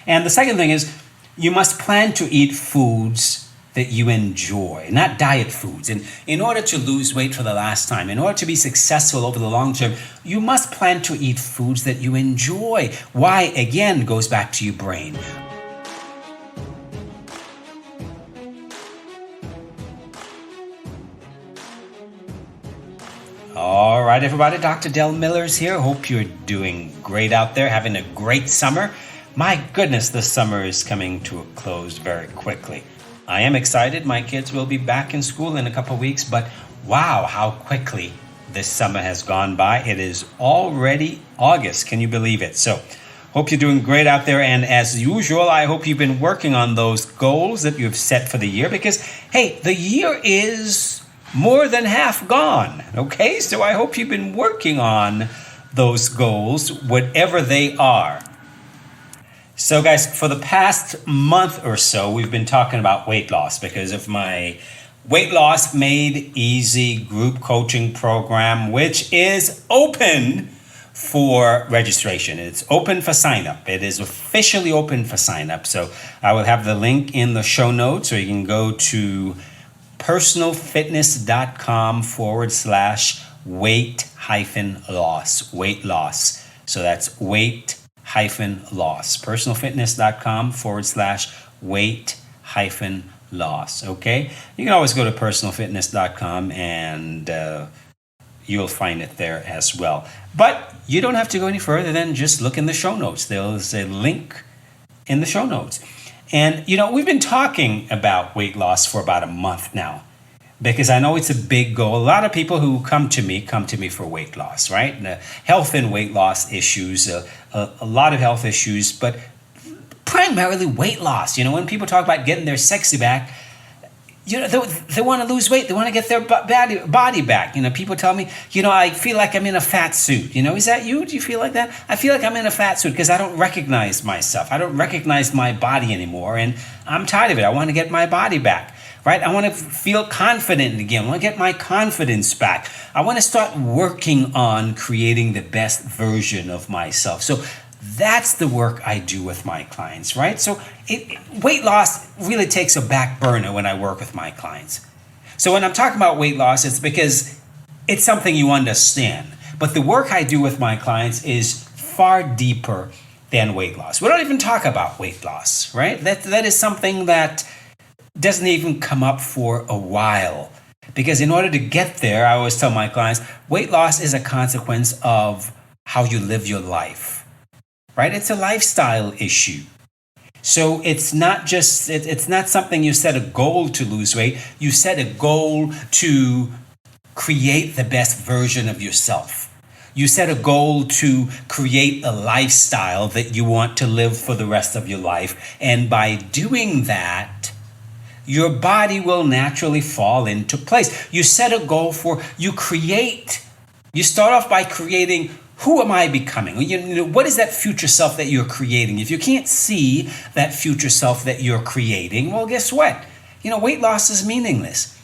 And the second thing is you must plan to eat foods that you enjoy, not diet foods. And in order to lose weight for the last time, in order to be successful over the long term, you must plan to eat foods that you enjoy. Why, again, goes back to your brain. All right, everybody, Dr. Del Miller's here. Hope you're doing great out there, having a great summer. My goodness, the summer is coming to a close very quickly. I am excited. My kids will be back in school in a couple of weeks, but wow, how quickly this summer has gone by. It is already August. Can you believe it? So, hope you're doing great out there. And as usual, I hope you've been working on those goals that you've set for the year because, hey, the year is more than half gone. Okay, so I hope you've been working on those goals, whatever they are. So guys, for the past month or so, we've been talking about weight loss because of my Weight Loss Made Easy group coaching program, which is open for registration. It's open for sign up. It is officially open for sign up. So I will have the link in the show notes, or you can go to personalfitness.com/weight-loss. Weight loss. So that's weight-loss. personalfitness.com/weight-loss. Okay, you can always go to personalfitness.com and you'll find it there as well. But you don't have to go any further than just look in the show notes. There's a link in the show notes. And we've been talking about weight loss for about a month now, because I know it's a big goal. A lot of people who come to me for weight loss, right? Health and weight loss issues, a lot of health issues, but primarily weight loss. When people talk about getting their sexy back, they want to lose weight. They want to get their body back. People tell me, I feel like I'm in a fat suit. Is that you? Do you feel like that? I feel like I'm in a fat suit because I don't recognize myself. I don't recognize my body anymore, and I'm tired of it. I want to get my body back. Right? I want to feel confident again. I want to get my confidence back. I want to start working on creating the best version of myself. So that's the work I do with my clients, right? So weight loss really takes a back burner when I work with my clients. So when I'm talking about weight loss, it's because it's something you understand. But the work I do with my clients is far deeper than weight loss. We don't even talk about weight loss, right? That is something that doesn't even come up for a while. Because in order to get there, I always tell my clients, weight loss is a consequence of how you live your life, right? It's a lifestyle issue. So it's not something you set a goal to lose weight. You set a goal to create the best version of yourself. You set a goal to create a lifestyle that you want to live for the rest of your life. And by doing that, your body will naturally fall into place. You set a goal you start off by creating, who am I becoming? What is that future self that you're creating? If you can't see that future self that you're creating, well, guess what? Weight loss is meaningless.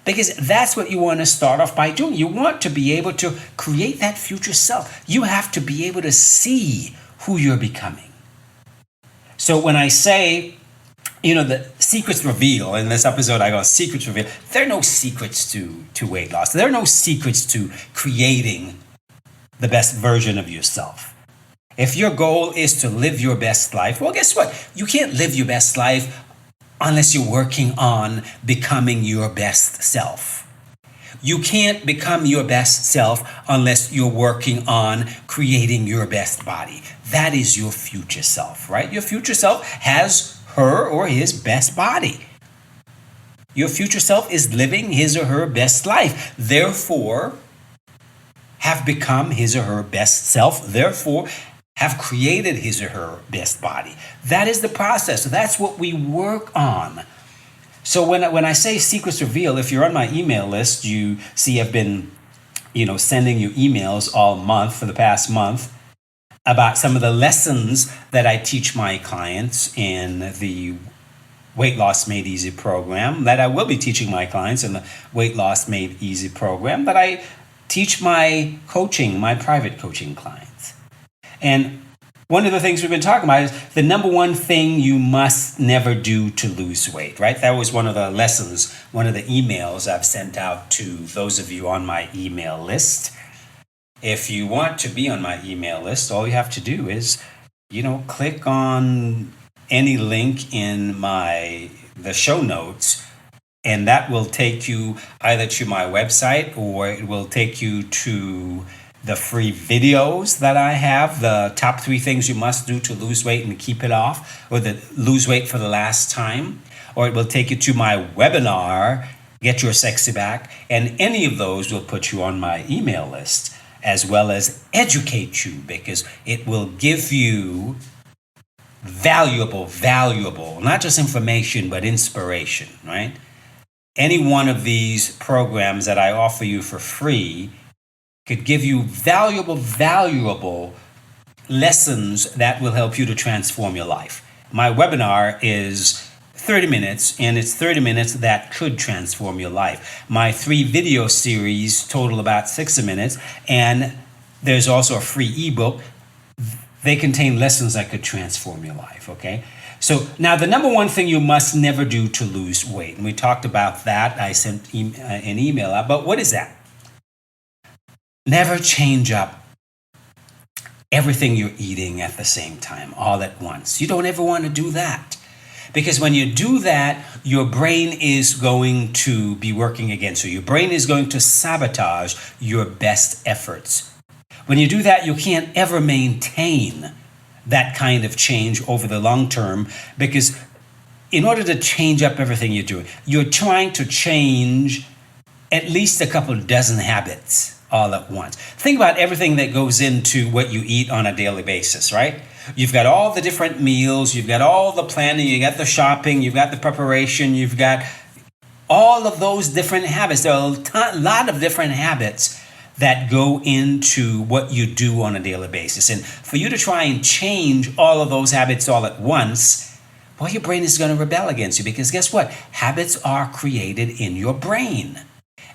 Because that's what you want to start off by doing. You want to be able to create that future self. You have to be able to see who you're becoming. So when I say, the secrets reveal, in this episode I go, secrets reveal. There are no secrets to weight loss. There are no secrets to creating the best version of yourself. If your goal is to live your best life, well, guess what? You can't live your best life unless you're working on becoming your best self. You can't become your best self unless you're working on creating your best body. That is your future self, right? Your future self has her or his best body. Your future self is living his or her best life. Therefore, have become his or her best self. Therefore, have created his or her best body. That is the process. That's what we work on. So when I say secrets reveal, if you're on my email list, you see I've been, sending you emails all month for the past month about some of the lessons that I teach my clients in the Weight Loss Made Easy program, that I will be teaching my clients in the Weight Loss Made Easy program, that I teach my private coaching clients. And one of the things we've been talking about is the number one thing you must never do to lose weight, right? That was one of the lessons, one of the emails I've sent out to those of you on my email list. If you want to be on my email list, all you have to do is, click on any link in the show notes, and that will take you either to my website or it will take you to the free videos that I have, the top 3 things you must do to lose weight and keep it off, or lose weight for the last time, or it will take you to my webinar, Get Your Sexy Back, and any of those will put you on my email list, as well as educate you, because it will give you valuable, not just information, but inspiration, right? Any one of these programs that I offer you for free could give you valuable lessons that will help you to transform your life. My webinar is 30 minutes, and it's 30 minutes that could transform your life. My 3 video series total about 60 minutes, and there's also a free ebook. They contain lessons that could transform your life, okay? So now the number one thing you must never do to lose weight, and we talked about that. I sent an email out, but what is that? Never change up everything you're eating at the same time, all at once. You don't ever want to do that. Because when you do that, your brain is going to be working against you. Your brain is going to sabotage your best efforts. When you do that, you can't ever maintain that kind of change over the long term, because in order to change up everything you're doing, you're trying to change at least a couple dozen habits all at once. Think about everything that goes into what you eat on a daily basis, right? You've got all the different meals, you've got all the planning, you got the shopping, you've got the preparation, you've got all of those different habits. There are a lot of different habits that go into what you do on a daily basis. And for you to try and change all of those habits all at once, well, your brain is going to rebel against you, because guess what? Habits are created in your brain.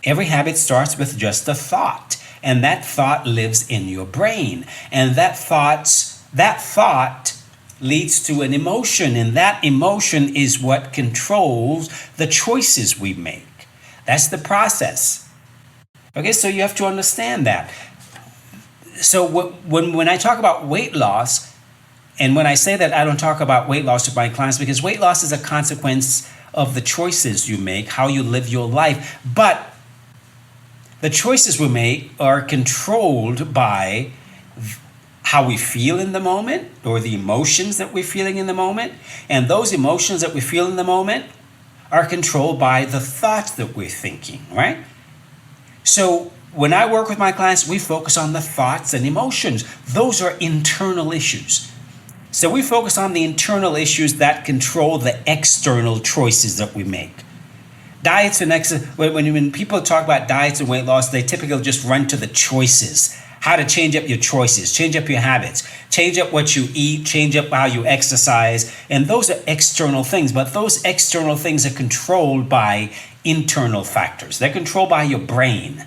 Every habit starts with just a thought, and that thought lives in your brain. And that thought leads to an emotion, and that emotion is what controls the choices we make. That's the process. Okay, so you have to understand that. So when I talk about weight loss, and when I say that, I don't talk about weight loss with my clients, because weight loss is a consequence of the choices you make, how you live your life. But the choices we make are controlled by how we feel in the moment, or the emotions that we're feeling in the moment. And those emotions that we feel in the moment are controlled by the thoughts that we're thinking, right? So when I work with my clients, we focus on the thoughts and emotions. Those are internal issues. So we focus on the internal issues that control the external choices that we make. Diets and when people talk about diets and weight loss, they typically just run to the choices. How to change up your choices, change up your habits, change up what you eat, change up how you exercise. And those are external things, but those external things are controlled by internal factors. They're controlled by your brain.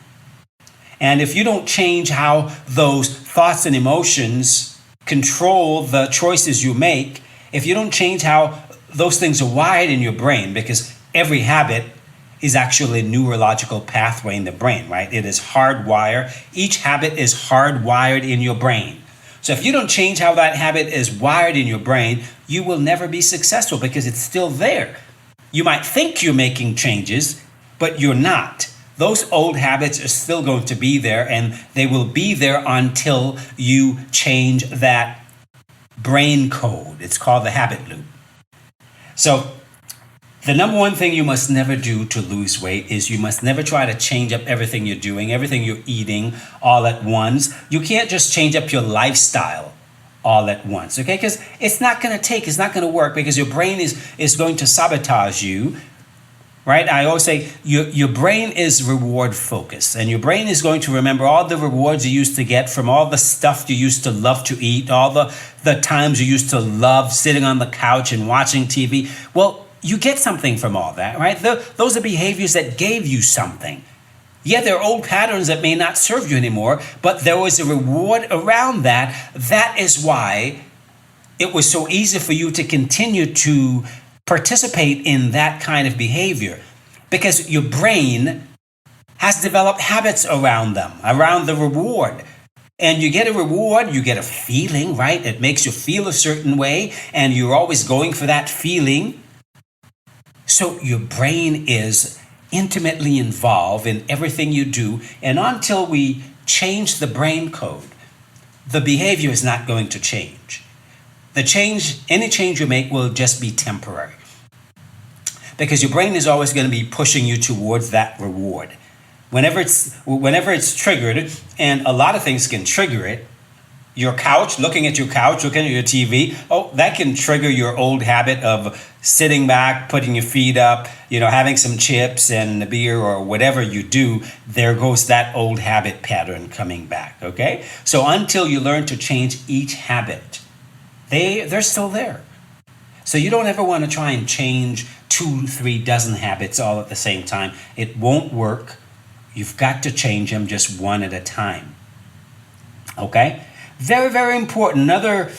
And if you don't change how those thoughts and emotions control the choices you make, if you don't change how those things are wired in your brain, because every habit is actually a neurological pathway in the brain, right? It is hardwired. Each habit is hardwired in your brain. So if you don't change how that habit is wired in your brain, you will never be successful, because it's still there. You might think you're making changes, but you're not. Those old habits are still going to be there, and they will be there until you change that brain code. It's called the habit loop. So the number one thing you must never do to lose weight is you must never try to change up everything you're doing, everything you're eating all at once. You can't just change up your lifestyle all at once, okay? Because it's not going to work, because your brain is going to sabotage you, right? I always say your brain is reward focused, and your brain is going to remember all the rewards you used to get from all the stuff you used to love to eat, all the times you used to love sitting on the couch and watching TV. Well, you get something from all that, right? Those are behaviors that gave you something. Yeah, there are old patterns that may not serve you anymore, but there was a reward around that. That is why it was so easy for you to continue to participate in that kind of behavior because your brain has developed habits around them, around the reward. And you get a reward, you get a feeling, right? It makes you feel a certain way, and you're always going for that feeling. So your brain is intimately involved in everything you do. And until we change the brain code, the behavior is not going to change. Any change you make will just be temporary. Because your brain is always going to be pushing you towards that reward. Whenever it's triggered, and a lot of things can trigger it, your couch, looking at your TV, that can trigger your old habit of sitting back, putting your feet up, having some chips and a beer or whatever you do. There goes that old habit pattern coming back, okay? So until you learn to change each habit, they're still there. So you don't ever want to try and change 2-3 dozen habits all at the same time. It won't work. You've got to change them just one at a time. Okay? Very, very important. Another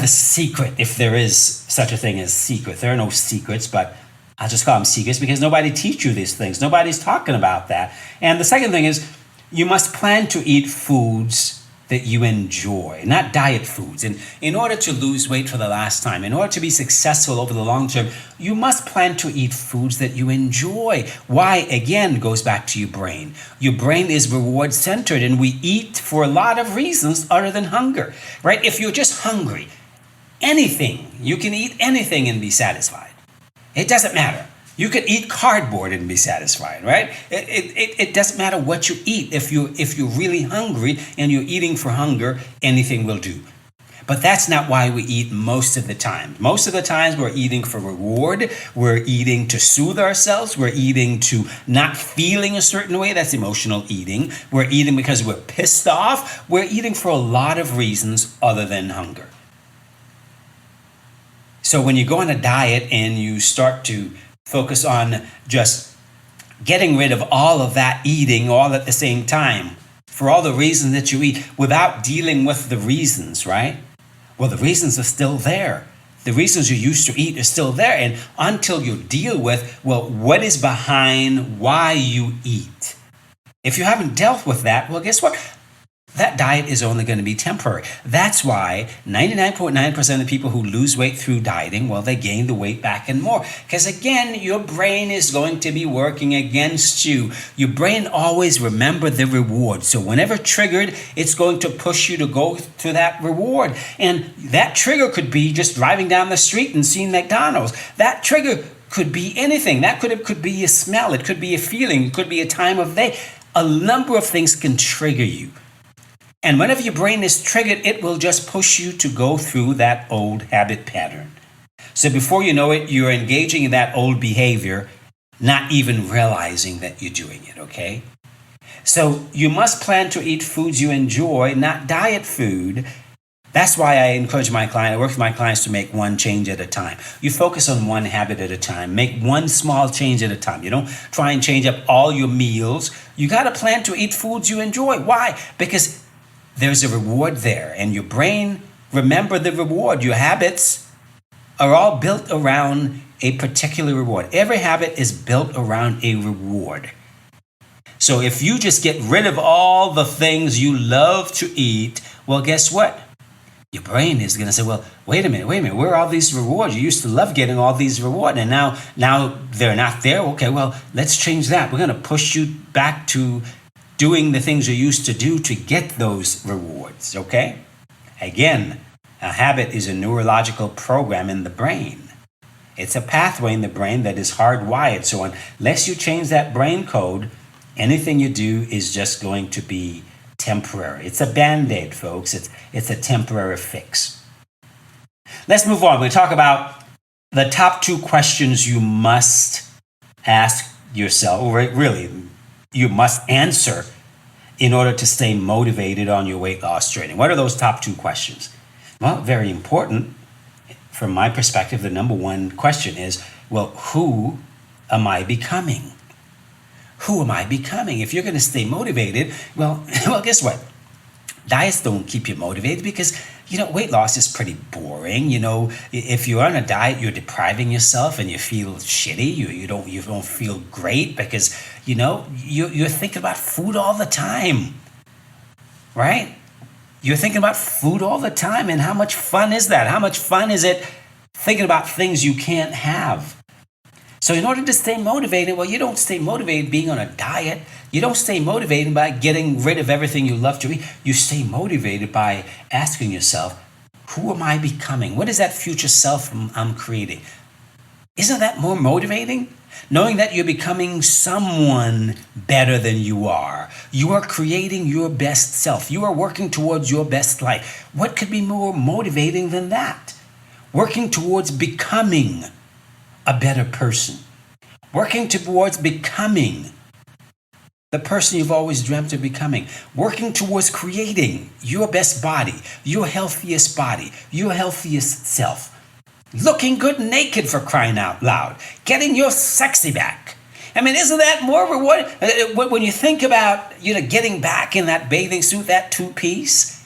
secret, if there is such a thing as secret. There are no secrets, but I'll just call them secrets because nobody teach you these things. Nobody's talking about that. And the second thing is you must plan to eat foods that you enjoy, not diet foods. And in order to lose weight for the last time, in order to be successful over the long term, you must plan to eat foods that you enjoy. Why? Again, goes back to your brain. Your brain is reward centered, and we eat for a lot of reasons other than hunger, right? If you're just hungry, you can eat anything and be satisfied. It doesn't matter. You could eat cardboard and be satisfied, right? It doesn't matter what you eat. If you're really hungry and you're eating for hunger, anything will do. But that's not why we eat most of the time. Most of the times we're eating for reward. We're eating to soothe ourselves. We're eating to not feeling a certain way. That's emotional eating. We're eating because we're pissed off. We're eating for a lot of reasons other than hunger. So when you go on a diet and you start to focus on just getting rid of all of that eating all at the same time for all the reasons that you eat without dealing with the reasons, right? Well, the reasons are still there. The reasons you used to eat are still there. And until you deal with, what is behind why you eat? If you haven't dealt with that, well, guess what? That diet is only going to be temporary. That's why 99.9% of the people who lose weight through dieting, they gain the weight back and more. Because again, your brain is going to be working against you. Your brain always remember the reward. So whenever triggered, it's going to push you to go to that reward. And that trigger could be just driving down the street and seeing McDonald's. That trigger could be anything. That could be a smell. It could be a feeling. It could be a time of day. A number of things can trigger you. And whenever your brain is triggered, it will just push you to go through that old habit pattern. So before you know it, you're engaging in that old behavior, not even realizing that you're doing it, okay? So you must plan to eat foods you enjoy, not diet food. That's why I work with my clients to make one change at a time. You focus on one habit at a time. Make one small change at a time. You don't try and change up all your meals. You got to plan to eat foods you enjoy. Why? Because there's a reward there, and your brain, remember the reward. Your habits are all built around a particular reward. Every habit is built around a reward. So if you just get rid of all the things you love to eat, well, guess what? Your brain is going to say, wait a minute, where are all these rewards? You used to love getting all these rewards, and now they're not there. Okay, let's change that. We're going to push you back to doing the things you used to do to get those rewards, okay? Again, a habit is a neurological program in the brain. It's a pathway in the brain that is hardwired. So unless you change that brain code, anything you do is just going to be temporary. It's a Band-Aid, folks. It's a temporary fix. Let's move on. We talk about the top 2 questions you must ask yourself, or really, you must answer in order to stay motivated on your weight loss journey. What are those top 2 questions? Well, very important. From my perspective, the number 1 question is, who am I becoming? Who am I becoming? If you're going to stay motivated, well, guess what? Diets don't keep you motivated because weight loss is pretty boring. If you're on a diet, you're depriving yourself and you feel shitty. You don't feel great because, you're thinking about food all the time, right? You're thinking about food all the time, and how much fun is that? How much fun is it thinking about things you can't have? So in order to stay motivated, well, you don't stay motivated being on a diet. You don't stay motivated by getting rid of everything you love to eat. You stay motivated by asking yourself, who am I becoming? What is that future self I'm creating? Isn't that more motivating? Knowing that you're becoming someone better than you are. You are creating your best self. You are working towards your best life. What could be more motivating than that? Working towards becoming a better person. Working towards becoming the person you've always dreamt of becoming. Working towards creating your best body, your healthiest self. Looking good naked, for crying out loud. Getting your sexy back. I mean, isn't that more rewarding? When you think about, getting back in that bathing suit, that two-piece,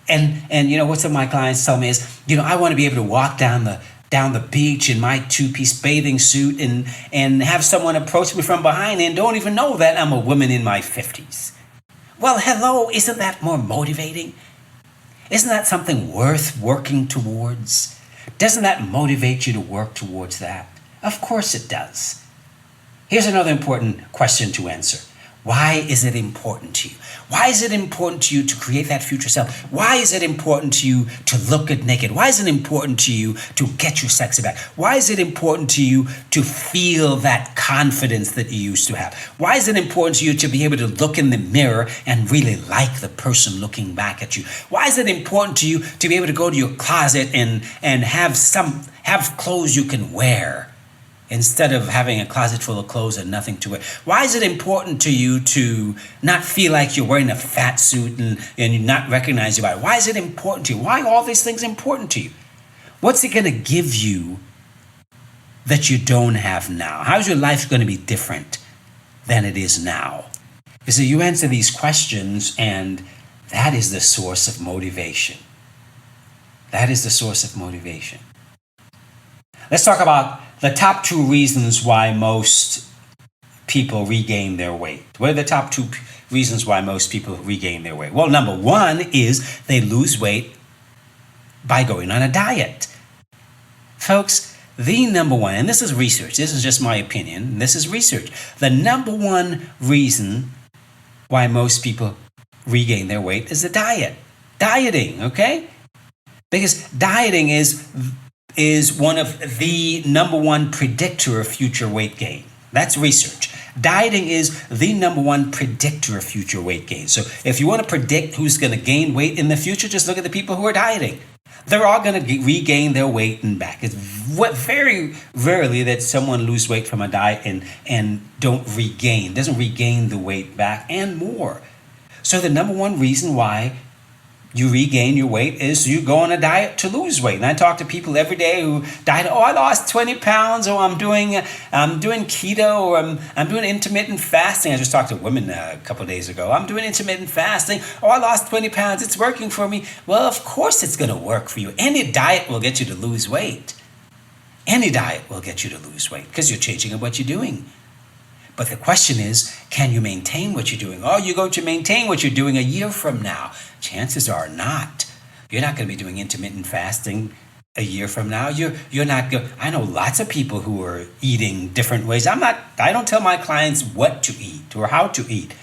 and what some of my clients tell me is, I want to be able to walk down the beach in my two-piece bathing suit and have someone approach me from behind and don't even know that I'm a woman in my 50s. Well, hello, isn't that more motivating? Isn't that something worth working towards? Doesn't that motivate you to work towards that? Of course it does. Here's another important question to answer. Why is it important to you? Why is it important to you to create that future self? Why is it important to you to look good naked? Why is it important to you to get your sexy back? Why is it important to you to feel that confidence that you used to have? Why is it important to you to be able to look in the mirror and really like the person looking back at you? Why is it important to you to be able to go to your closet and have clothes you can wear, instead of having a closet full of clothes and nothing to wear? Why is it important to you to not feel like you're wearing a fat suit and you not recognize your body? Why is it important to you? Why are all these things important to you? What's it going to give you that you don't have now? How's your life going to be different than it is now? You see, you answer these questions, and that is the source of motivation. That is the source of motivation. Let's talk about the top 2 reasons why most people regain their weight. What are the top 2 reasons why most people regain their weight? Well, number 1 is they lose weight by going on a diet. Folks, the number 1, and this is research, this is just my opinion, this is research. The number 1 reason why most people regain their weight is the diet. Dieting, okay? Because dieting is one of the number 1 predictor of future weight gain. That's research. Dieting is the number 1 predictor of future weight gain. So if you want to predict who's going to gain weight in the future, just look at the people who are dieting. They're all going to regain their weight and back. It's very rarely that someone lose weight from a diet and doesn't regain the weight back and more. So the number 1 reason why you regain your weight is you go on a diet to lose weight. And I talk to people every day who diet. Oh, I lost 20 pounds, or I'm doing keto, or I'm doing intermittent fasting. I just talked to a woman a couple of days ago. I'm doing intermittent fasting. Oh, I lost 20 pounds. It's working for me. Well, of course it's going to work for you. Any diet will get you to lose weight. Any diet will get you to lose weight because you're changing up what you're doing. But the question is, can you maintain what you're doing? Are you going to maintain what you're doing a year from now? Chances are not. You're not going to be doing intermittent fasting a year from now. You're not going. I know lots of people who are eating different ways. I don't tell my clients what to eat or how to eat.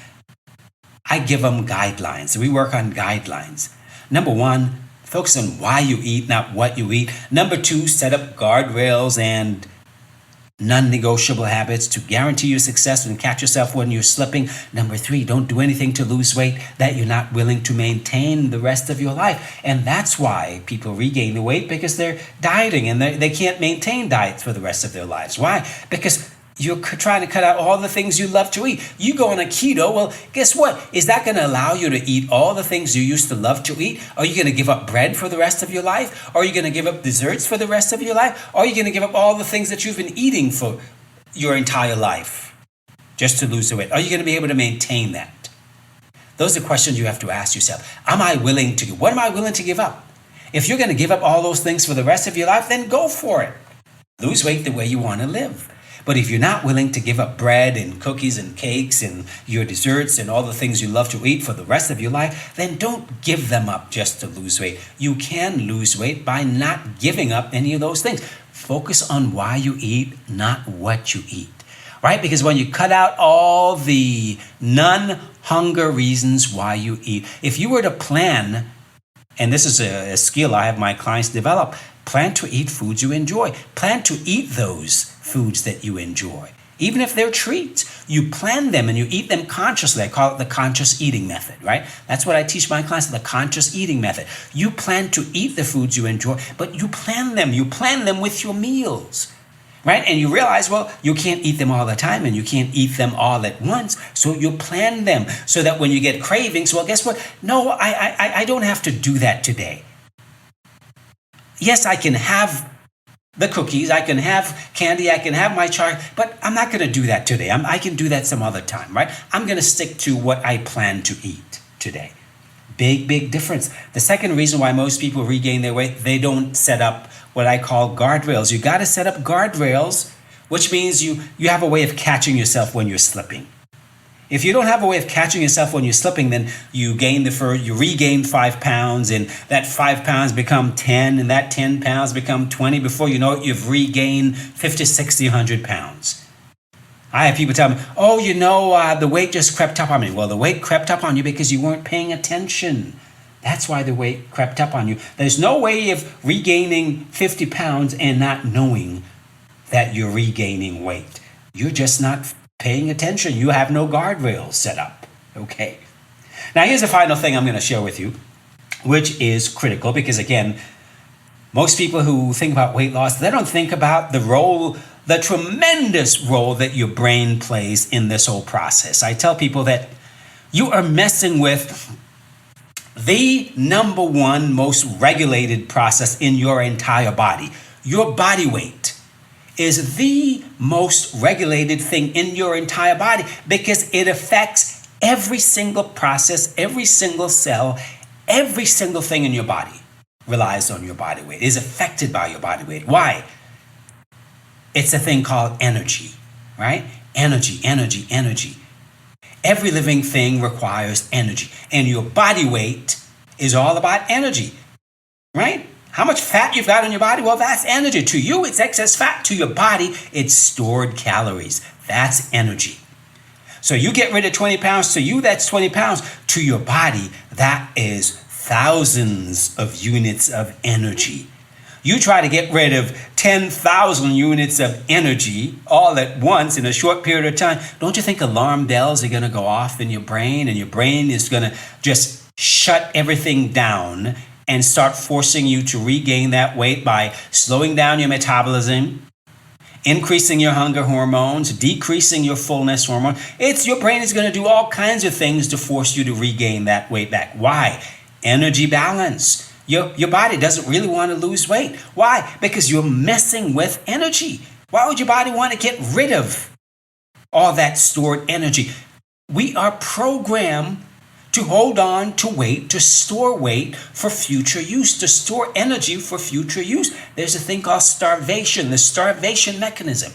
I give them guidelines. We work on guidelines. Number 1, focus on why you eat, not what you eat. Number 2, set up guardrails and non-negotiable habits to guarantee your success and catch yourself when you're slipping. Number 3, don't do anything to lose weight that you're not willing to maintain the rest of your life. And that's why people regain the weight, because they're dieting and they can't maintain diets for the rest of their lives. Why? Because you're trying to cut out all the things you love to eat. You go on a keto, well, guess what? Is that going to allow you to eat all the things you used to love to eat? Are you going to give up bread for the rest of your life? Are you going to give up desserts for the rest of your life? Are you going to give up all the things that you've been eating for your entire life just to lose the weight? Are you going to be able to maintain that? Those are questions you have to ask yourself. What am I willing to give up? If you're going to give up all those things for the rest of your life, then go for it. Lose weight the way you want to live. But if you're not willing to give up bread and cookies and cakes and your desserts and all the things you love to eat for the rest of your life, then don't give them up just to lose weight. You can lose weight by not giving up any of those things. Focus on why you eat, not what you eat. Right? Because when you cut out all the non-hunger reasons why you eat, if you were to plan, and this is a skill I have my clients develop, plan to eat foods you enjoy. Plan to eat those foods that you enjoy. Even if they're treats, you plan them and you eat them consciously. I call it the conscious eating method, right? That's what I teach my clients, the conscious eating method. You plan to eat the foods you enjoy, but you plan them. You plan them with your meals, right? And you realize, well, you can't eat them all the time and you can't eat them all at once. So you plan them so that when you get cravings, well, guess what? No, I don't have to do that today. Yes, I can have the cookies, I can have candy, I can have my chocolate, but I'm not going to do that today. I can do that some other time, right? I'm going to stick to what I plan to eat today. Big difference. The second reason why most people regain their weight, they don't set up what I call guardrails. You got to set up guardrails, which means you have a way of catching yourself when you're slipping. If you don't have a way of catching yourself when you're slipping, then you regain 5 pounds, and that 5 pounds become 10, and that 10 pounds become 20. Before you know it, you've regained 50, 60, 100 pounds. I have people tell me, the weight just crept up on me. Well, the weight crept up on you because you weren't paying attention. That's why the weight crept up on you. There's no way of regaining 50 pounds and not knowing that you're regaining weight. You're just not paying attention. You have no guardrails set up. Okay. Now, here's the final thing I'm going to share with you, which is critical because, again, most people who think about weight loss, they don't think about the tremendous role that your brain plays in this whole process. I tell people that you are messing with the number one most regulated process in your entire body. Your body weight is the most regulated thing in your entire body because it affects every single process, every single cell, every single thing in your body relies on your body weight, is affected by your body weight. Why? It's a thing called energy, right? Energy. Every living thing requires energy, and your body weight is all about energy, right? How much fat you've got in your body? Well, that's energy. To you, it's excess fat. To your body, it's stored calories. That's energy. So you get rid of 20 pounds. To you, that's 20 pounds. To your body, that is thousands of units of energy. You try to get rid of 10,000 units of energy all at once in a short period of time. Don't you think alarm bells are going to go off in your brain, and your brain is going to just shut everything down and start forcing you to regain that weight by slowing down your metabolism, increasing your hunger hormones, decreasing your fullness hormone. Your brain is going to do all kinds of things to force you to regain that weight back. Why? Energy balance. Your body doesn't really want to lose weight. Why? Because you're messing with energy. Why would your body want to get rid of all that stored energy? We are programmed to hold on to weight, to store weight for future use, to store energy for future use. There's a thing called starvation, the starvation mechanism.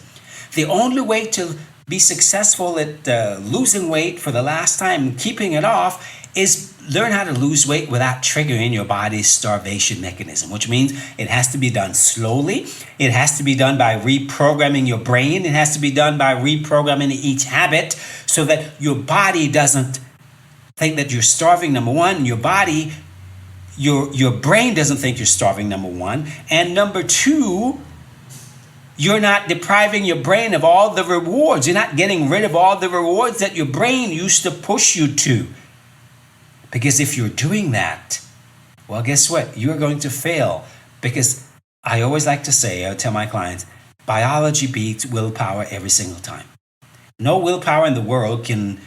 The only way to be successful at losing weight for the last time, keeping it off, is learn how to lose weight without triggering your body's starvation mechanism, which means it has to be done slowly. It has to be done by reprogramming your brain. It has to be done by reprogramming each habit so that your body doesn't think that you're starving, number one. Your body, your brain doesn't think you're starving, number one. And number two, you're not depriving your brain of all the rewards. You're not getting rid of all the rewards that your brain used to push you to. Because if you're doing that, well, guess what? You're going to fail. Because I always like to say, I tell my clients, biology beats willpower every single time. No willpower in the world can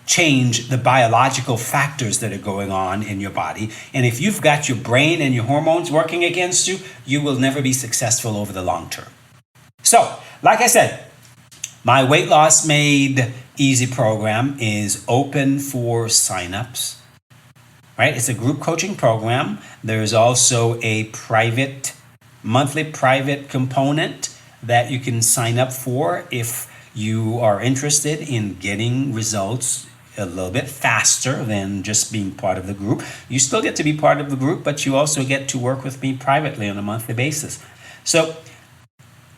change the biological factors that are going on in your body. And if you've got your brain and your hormones working against you, you will never be successful over the long term. So, like I said, my Weight Loss Made Easy program is open for signups. right? It's a group coaching program. There's also a monthly private component that you can sign up for if you are interested in getting results a little bit faster than just being part of the group. You still get to be part of the group, but you also get to work with me privately on a monthly basis. So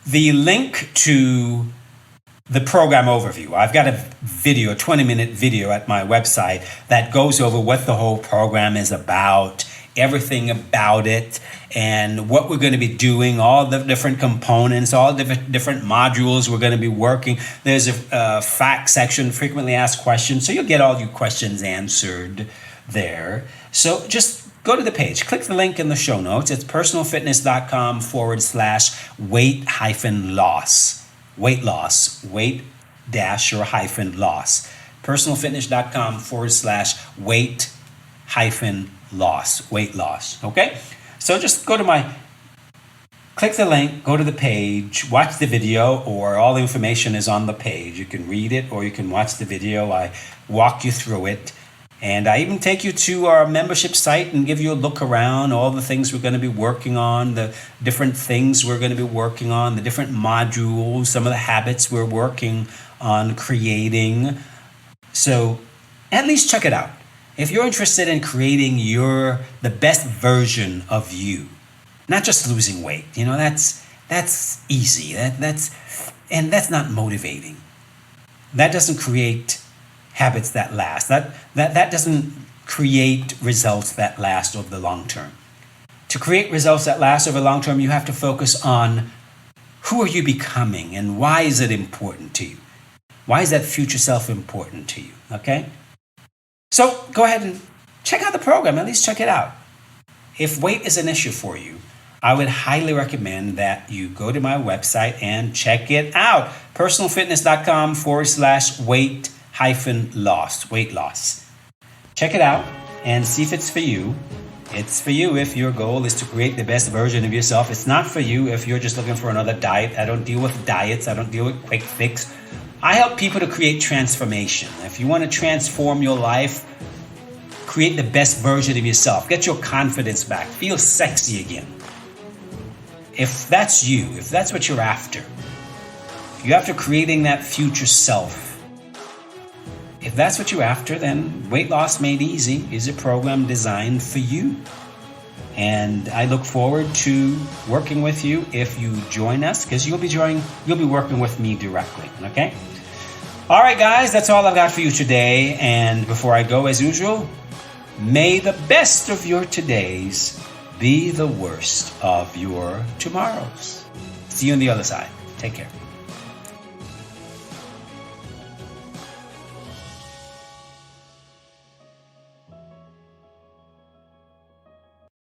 the link to the program overview, I've got a 20-minute video at my website that goes over what the whole program is about, everything about it, and what we're going to be doing, all the different components, all the different modules we're going to be working. There's a fact section, frequently asked questions, so you'll get all your questions answered there. So just go to the page, click the link in the show notes. It's personalfitness.com/weight-loss. Weight loss, weight dash or hyphen loss. personalfitness.com/weight-loss, weight loss. Okay? So just click the link, go to the page, watch the video, or all the information is on the page. You can read it or you can watch the video. I walk you through it. And I even take you to our membership site and give you a look around, all the things we're going to be working on, the different things we're going to be working on, the different modules, some of the habits we're working on creating. So at least check it out. If you're interested in creating the best version of you, not just losing weight, that's easy. That's not motivating. That doesn't create habits that last. That doesn't create results that last over the long term. To create results that last over the long term, you have to focus on who are you becoming and why is it important to you? Why is that future self important to you? Okay? So go ahead and check out the program, at least check it out. If weight is an issue for you, I would highly recommend that you go to my website and check it out. personalfitness.com/weight-loss, weight loss. Check it out and see if it's for you. It's for you if your goal is to create the best version of yourself. It's not for you if you're just looking for another diet. I don't deal with diets. I don't deal with quick fix. I help people to create transformation. If you want to transform your life, create the best version of yourself. Get your confidence back. Feel sexy again. If that's you, if that's what you're after creating that future self. If that's what you're after, then Weight Loss Made Easy is a program designed for you. And I look forward to working with you if you join us, because you'll be working with me directly, okay? All right, guys, that's all I've got for you today. And before I go, as usual, may the best of your todays be the worst of your tomorrows. See you on the other side. Take care.